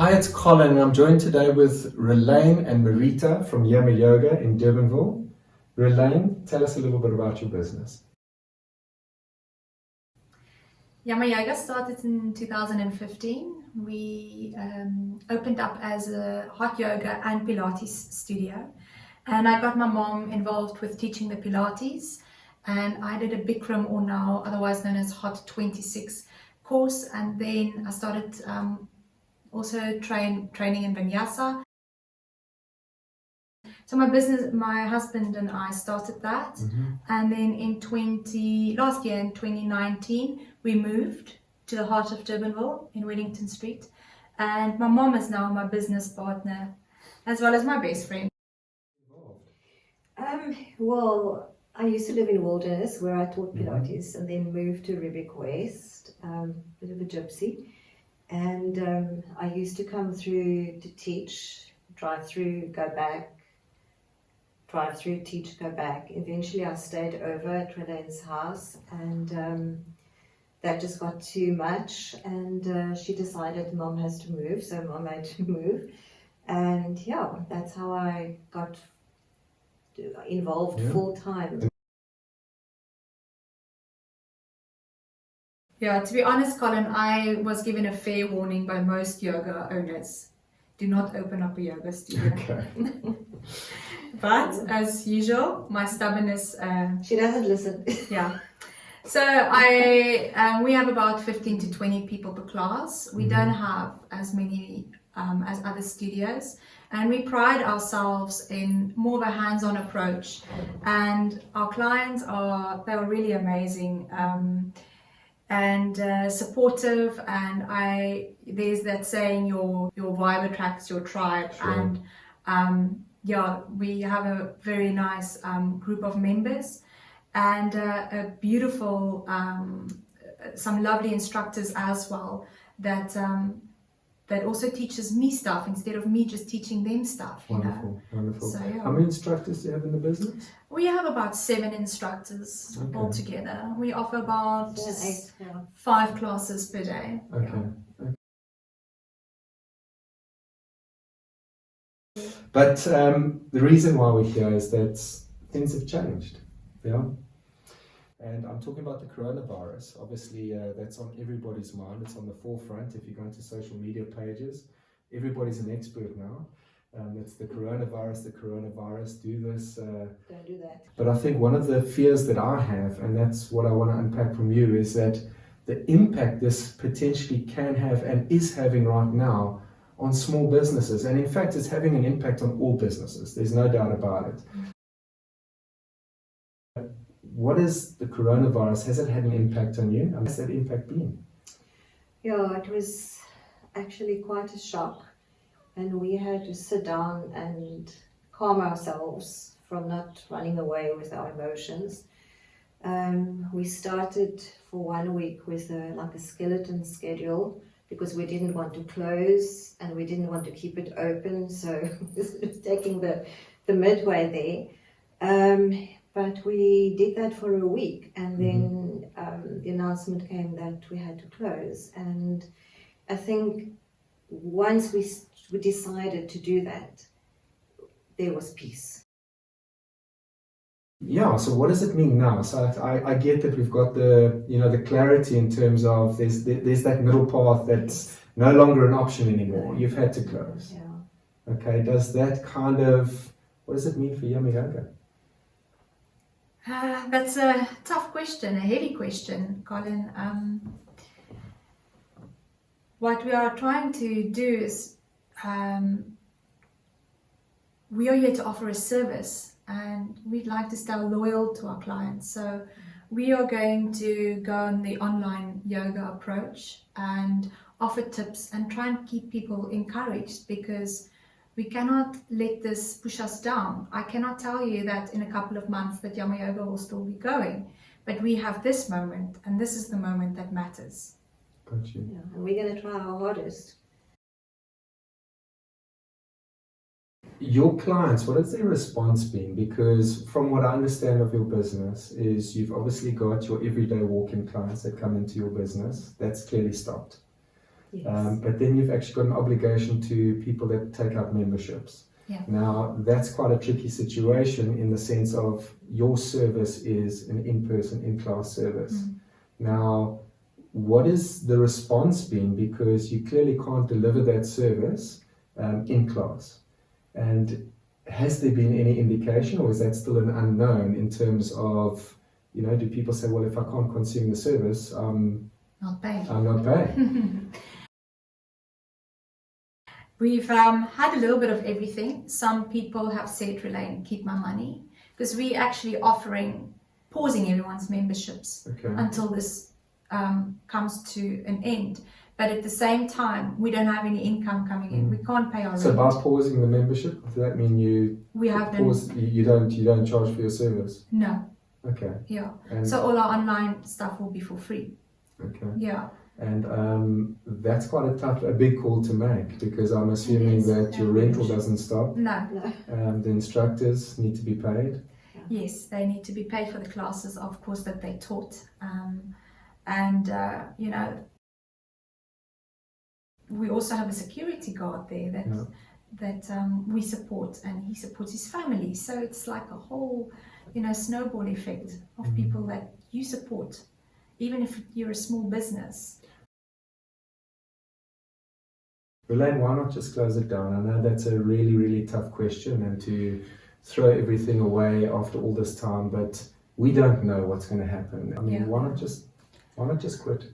Hi, it's Colin. I'm joined today with Rolaine and Mareta from Yama Yoga in Durbanville. Rolaine, tell us a little bit about your business. Yama Yoga started in 2015. We opened up as a hot yoga and Pilates studio. And I got my mom involved with teaching the Pilates. And I did a Bikram, or now otherwise known as Hot 26 course. And then I started also training in Vinyasa. So my husband and I started that, and then last year in 2019, we moved to the heart of Durbanville in Wellington Street, and my mom is now my business partner, as well as my best friend. Well, I used to live in Wilderness where I taught Pilates, and then moved to Rubik West, bit of a gypsy, and I used to come through to teach, drive through, go back, drive through, teach, go back. Eventually I stayed over at Rolaine's house, and that just got too much, and she decided Mom has to move, so Mom had to move. And yeah, that's how I got involved full time. Yeah, to be honest, Colin, I was given a fair warning by most yoga owners. Do not open up a yoga studio. Okay. But as usual, my stubbornness. She doesn't listen. Yeah. So we have about 15 to 20 people per class. We don't have as many as other studios, and we pride ourselves in more of a hands-on approach. And our clients they're really amazing and supportive. And there's that saying, your vibe attracts your tribe. Sure. And yeah, we have a very nice group of members, and a beautiful, some lovely instructors as well that also teaches me stuff instead of me just teaching them stuff. Wonderful, wonderful. So, yeah. How many instructors do you have in the business? We have about 7 instructors altogether. We offer about 5 classes per day. Okay. But the reason why we're here is that things have changed, yeah? And I'm talking about the coronavirus. Obviously, that's on everybody's mind. It's on the forefront. If you go into social media pages, everybody's an expert now. It's the coronavirus, do this. Don't do that. But I think one of the fears that I have, and that's what I want to unpack from you, is that the impact this potentially can have and is having right now on small businesses. And in fact, it's having an impact on all businesses. There's no doubt about it. What is the coronavirus? Has it had an impact on you? And has that impact been? Yeah, it was actually quite a shock. And we had to sit down and calm ourselves from not running away with our emotions. We started for 1 week with a skeleton schedule, because we didn't want to close and we didn't want to keep it open. So taking the midway there. But we did that for a week, and then the announcement came that we had to close. And I think once we decided to do that, there was peace. Yeah, so what does it mean now? So I get that we've got the clarity in terms of there's that middle path that's no longer an option anymore. You've had to close. Yeah. Okay, what does it mean for Yama Yoga? That's a tough question, a heavy question, Colin. What we are trying to do is we are here to offer a service, and we'd like to stay loyal to our clients. So we are going to go on the online yoga approach and offer tips and try and keep people encouraged, because we cannot let this push us down. I cannot tell you that in a couple of months that Yama Yoga will still be going, but we have this moment, and this is the moment that matters. Got you. Yeah, and we're going to try our hardest. Your clients, what has their response been? Because from what I understand of your business is you've obviously got your everyday walk-in clients that come into your business. That's clearly stopped. Yes. But then you've actually got an obligation to people that take up memberships. Yeah. Now, that's quite a tricky situation in the sense of your service is an in-person, in-class service. Now, what is the response been? Because you clearly can't deliver that service in class. And has there been any indication, or is that still an unknown in terms of, do people say, well, if I can't consume the service, Not paying. I'm not paying? We've had a little bit of everything. Some people have said, Rolaine, keep my money, because we're actually pausing everyone's memberships until this comes to an end. But at the same time, we don't have any income coming in. We can't pay our rent. So by pausing the membership, does that mean you don't charge for your service? No. Okay. Yeah. And so all our online stuff will be for free. Okay. Yeah. And that's quite a big call to make, because I'm assuming that your rental doesn't stop. No. The instructors need to be paid. Yes, they need to be paid for the classes, of course, that they taught. We also have a security guard there that we support, and he supports his family. So it's like a whole, snowball effect of people that you support, even if you're a small business. Rolaine, why not just close it down? I know that's a really, really tough question, and to throw everything away after all this time, but we don't know what's going to happen. I mean, why not just quit?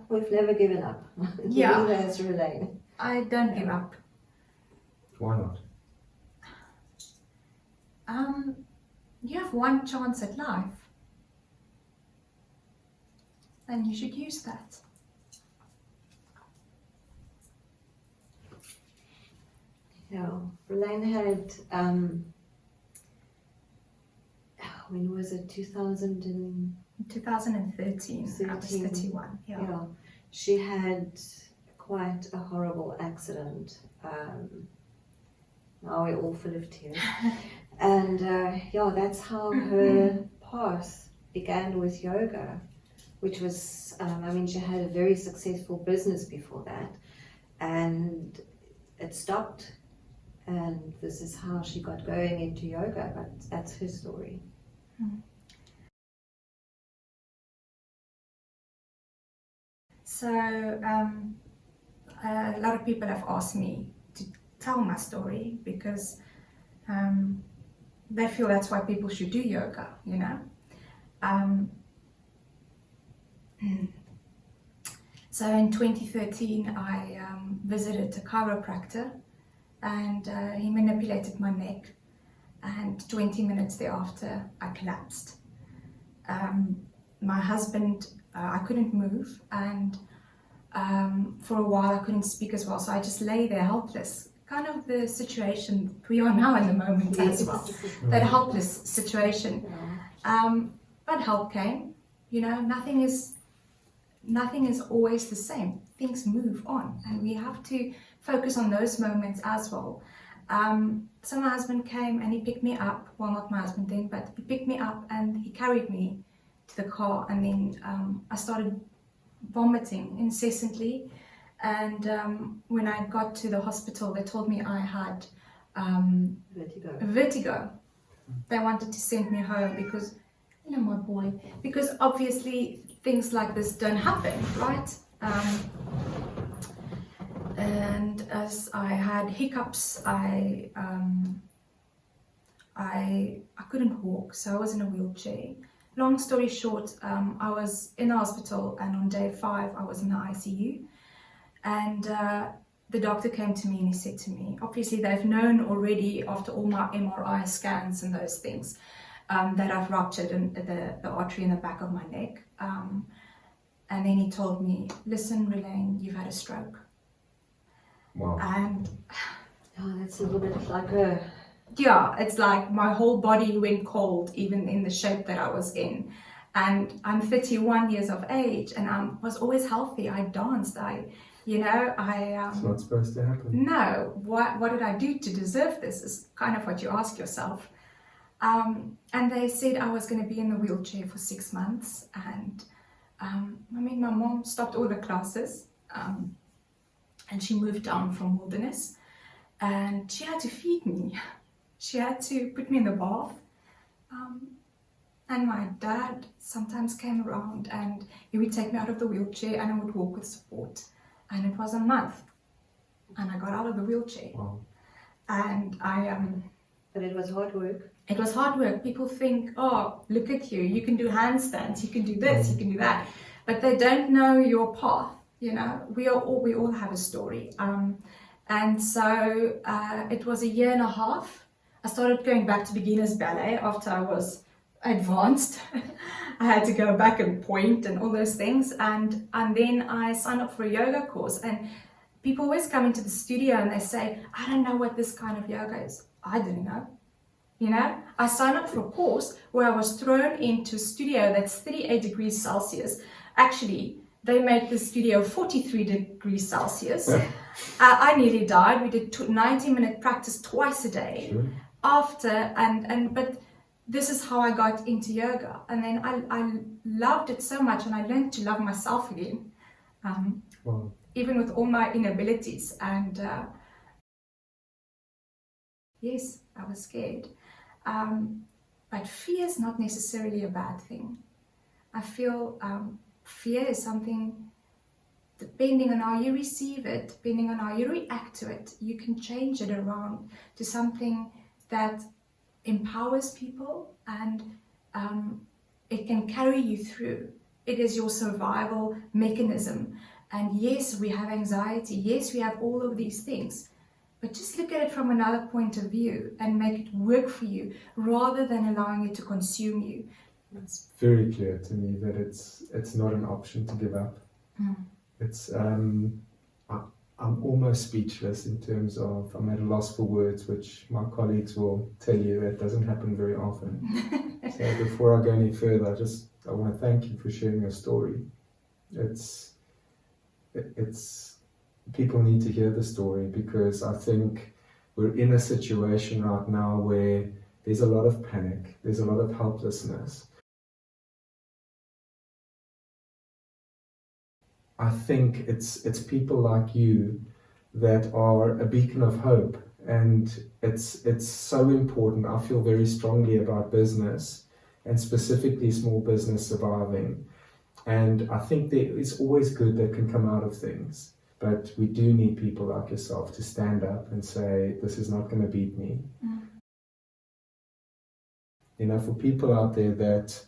We've never given up. Yeah. Neither has Rolaine. I don't give up. Why not? You have one chance at life, and you should use that. Yeah, Rolaine had, when was it, 2013? 2013, I was 31. Yeah, she had quite a horrible accident. Now we're all full of tears. And that's how her path began with yoga, which was, she had a very successful business before that, and it stopped. And this is how she got going into yoga, but that's her story. So a lot of people have asked me to tell my story, because they feel that's why people should do yoga, So in 2013, I visited a chiropractor, and he manipulated my neck, and 20 minutes thereafter I collapsed. My husband, I couldn't move, and for a while I couldn't speak as well, so I just lay there helpless, kind of the situation we are now in the moment as well, that helpless situation. But help came. Nothing is always the same. Things move on, and we have to focus on those moments as well. So my husband came and he picked me up. Well, not my husband then, but he picked me up and he carried me to the car, and then I started vomiting incessantly. And when I got to the hospital, they told me I had vertigo. They wanted to send me home because, my boy, because obviously things like this don't happen, right? And as I had hiccups, I couldn't walk, so I was in a wheelchair. Long story short, I was in the hospital, and on day 5 I was in the ICU, and the doctor came to me and he said to me, obviously they've known already after all my MRI scans and those things, that I've ruptured the artery in the back of my neck. And then he told me, listen, Rolaine, you've had a stroke. Wow. And that's a little bit like a... Yeah, it's like my whole body went cold, even in the shape that I was in. And I'm 31 years of age, and I was always healthy. I danced. It's not supposed to happen. No. What did I do to deserve this? Is kind of what you ask yourself. And they said I was going to be in the wheelchair for 6 months, and my mom stopped all the classes. and she moved down from Wilderness, and she had to feed me. She had to put me in the bath. And my dad sometimes came around and he would take me out of the wheelchair and I would walk with support. And it was a month. And I got out of the wheelchair. Wow. And But it was hard work. it was hard work. People think, oh, look at you. You can do handstands. You can do this. You can do that. But they don't know your path. You know, we all have a story. And so it was a year and a half. I started going back to beginners ballet after I was advanced. I had to go back and point and all those things, and then I signed up for a yoga course. And people always come into the studio and they say, I don't know what this kind of yoga is. I didn't know. You know, I signed up for a course where I was thrown into a studio that's 38 degrees Celsius. Actually, they make the studio 43 degrees Celsius. I nearly died. We did 90-minute practice twice a day. Sure. But this is how I got into yoga, and then I loved it so much, and I learned to love myself again, Wow. even with all my inabilities. And yes, I was scared, but fear is not necessarily a bad thing. I feel fear is something, depending on how you receive it, depending on how you react to it, you can change it around to something that empowers people, and it can carry you through. It is your survival mechanism. And yes, we have anxiety. Yes, we have all of these things. But just look at it from another point of view and make it work for you rather than allowing it to consume you. It's very clear to me that it's not an option to give up. It's I'm almost speechless in terms of I'm at a loss for words, which my colleagues will tell you that doesn't happen very often. So before I go any further, I want to thank you for sharing your story. It's people need to hear the story, because I think we're in a situation right now where there's a lot of panic, there's a lot of helplessness. I think it's people like you that are a beacon of hope, and it's so important. I feel very strongly about business, and specifically small business surviving. And I think there is always good that can come out of things, but we do need people like yourself to stand up and say, this is not going to beat me. You know, for people out there that,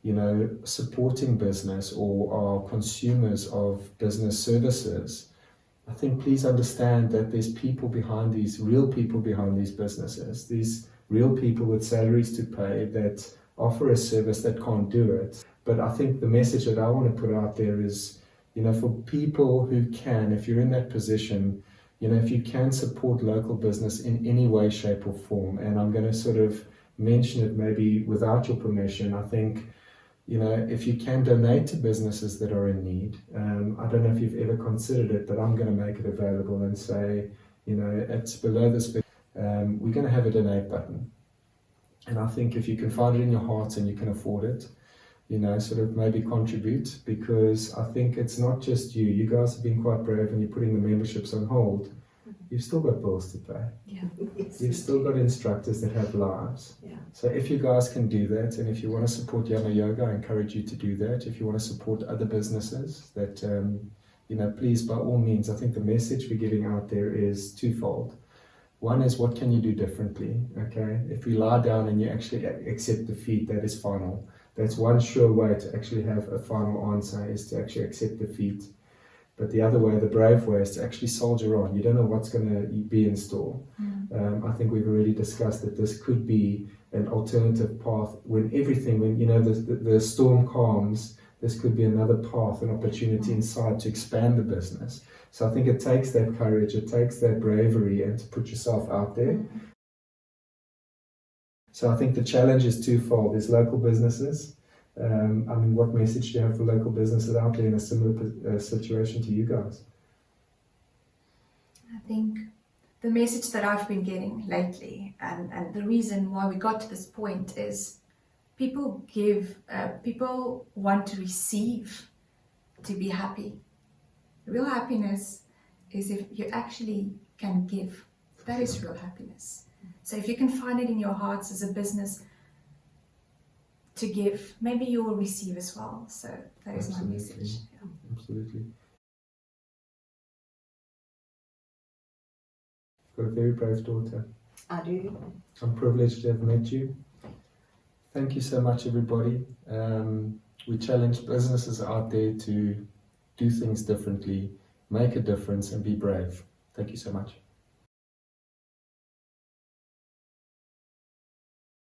you know, supporting business or are consumers of business services, I think please understand that there's people behind these, real people behind these businesses, these real people with salaries to pay that offer a service that can't do it. But I think the message that I want to put out there is, you know, for people who can, if you're in that position, you know, if you can support local business in any way, shape or form, and I'm going to sort of mention it maybe without your permission, I think, you know, if you can donate to businesses that are in need, I don't know if you've ever considered it, but I'm going to make it available and say, you know, it's below this, we're going to have a donate button. And I think if you can find it in your heart and you can afford it, you know, sort of maybe contribute, because I think it's not just you. You guys have been quite brave and you're putting the memberships on hold. You've still got bills to pay. Yeah. You've still got instructors that have lives. Yeah. So if you guys can do that, and if you want to support Yama Yoga, I encourage you to do that. If you want to support other businesses, that you know, please, by all means. I think the message we're giving out there is twofold. One is, what can you do differently? Okay, if you lie down and you actually accept defeat, that is final. That's one sure way to actually have a final answer, is to actually accept defeat. But the other way, the brave way, is to actually soldier on. You don't know what's going to be in store. I think we've already discussed that this could be an alternative path when you know, the storm calms. This could be another path, an opportunity inside to expand the business. So I think it takes that courage, it takes that bravery, and to put yourself out there. So I think the challenge is twofold. There's local businesses. I mean, what message do you have for local businesses out there in a similar situation to you guys? I think the message that I've been getting lately, and the reason why we got to this point, is people want to receive to be happy. Real happiness is if you actually can give. That is real happiness. So if you can find it in your hearts as a business to give, maybe you will receive as well. So that is my message. Yeah. Absolutely. You've got a very brave daughter. I do. I'm privileged to have met you. Thank you so much, everybody. We challenge businesses out there to do things differently, make a difference, and be brave. Thank you so much.